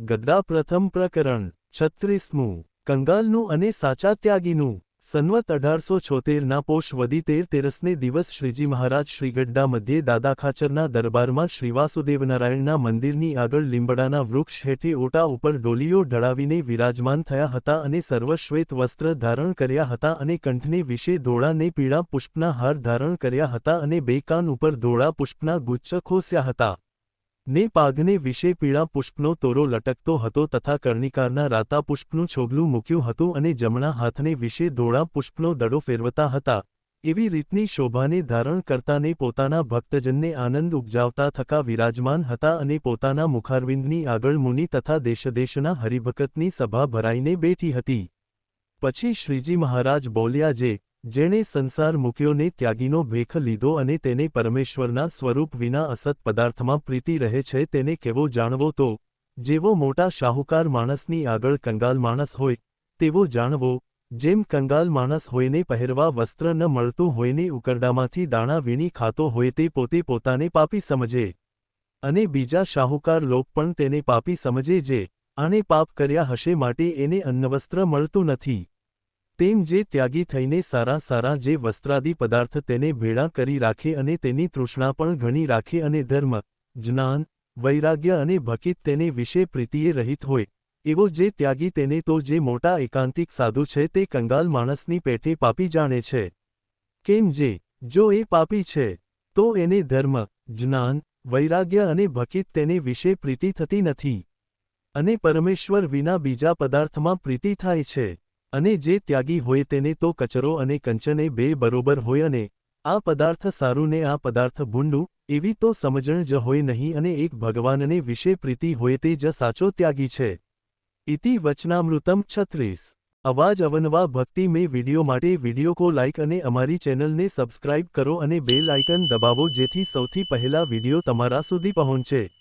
ગદ્દા પ્રથમ પ્રકરણ 36મું કંગાલનું અને સાચા ત્યાગીનું સંવત 1876ના પોષ વદી 13 દિવસ શ્રીજી મહારાજ શ્રી ગઢડા મધ્યે દાદા ખાચરના દરબારમાં શ્રી વાસુદેવનારાયણના મંદિરની આગળ લીંબડાના વૃક્ષ હેઠે ઓટા ઉપર ડોલીઓ ઢળાવીને વિરાજમાન થયા હતા અને સર્વશ્વેત વસ્ત્ર ધારણ કર્યા હતા અને કંઠને વિશે ધોળા ને પીળા પુષ્પના હાર ધારણ કર્યા હતા અને બે કાન ઉપર ધોળા પુષ્પના ગુચ્છ ખોસ્યા હતા ને પાઘને વિશે પીળા પુષ્પનો તોરો લટકતો હતો તથા કર્ણિકારના રાતા પુષ્પનું છોગલું મૂક્યું હતું અને જમણા હાથને વિશે ધોળા પુષ્પનો દડો ફેરવતા હતા એવી રીતની શોભાને ધારણ કરતાને પોતાના ભક્તજનને આનંદ ઉપજાવતા થકા વિરાજમાન હતા અને પોતાના મુખારવિંદની આગળ મુનિ તથા દેશદેશના હરિભક્તની સભા ભરાઈને બેઠી હતી પછી શ્રીજી મહારાજ બોલ્યા જેણે સંસાર મૂક્યો ને ત્યાગીનો ભેખ લીધો અને તેને પરમેશ્વરના સ્વરૂપ વિના અસત પદાર્થમાં પ્રીતિ રહે છે તેને કેવો જાણવો તો જેવો મોટા શાહુકાર માણસની આગળ કંગાલ માણસ હોય તેવો જાણવો જેમ કંગાલ માણસ હોયને પહેરવા વસ્ત્ર ન મળતું હોયને ઉકરડામાંથી દાણા વીણી ખાતો હોય તે પોતે પોતાને પાપી સમજે અને બીજા શાહુકાર લોક પણ તેને પાપી સમજે જે આણે પાપ કર્યા હશે માટે એને અન્નવસ્ત્ર મળતું નથી તેમ જે ત્યાગી થઈને સારા જે વસ્ત્રાદિ પદાર્થ તેને ભેળા કરી રાખે અને તેની તૃષ્ણા પણ ઘણી રાખે અને ધર્મ જ્ઞાન વૈરાગ્ય અને ભકિત તેને વિશે પ્રીતિએ રહિત હોય એવો જે ત્યાગી તેને તો જે મોટા એકાંતિક સાધુ છે તે કંગાલ માણસની પેઠે પાપી જાણે છે કેમ જો એ પાપી છે તો એને ધર્મ જ્ઞાન વૈરાગ્ય અને ભકિત તેને વિશે પ્રીતિ થતી નથી અને પરમેશ્વર વિના બીજા પદાર્થમાં પ્રીતિ થાય છે અને જે ત્યાગી હોય તેને તો કચરો અને કંચને બે બરોબર હોય અને આ પદાર્થ સારું ને આ પદાર્થ ભૂંડું એવી તો સમજણ જ હોય નહીં અને એક ભગવાનને વિશે પ્રીતિ હોય તે જ સાચો ત્યાગી છે ઇતિ વચનામૃતમ 36 અવાજ અવનવા ભક્તિ में વિડિયો માટે વિડિયો કો લાઇક અને અમારી ચેનલને સબસ્ક્રાઇબ કરો અને બેલ આઇકન દબાવો જેથી સૌથી પહેલા વિડિયો તમારા સુધી પહોંચે।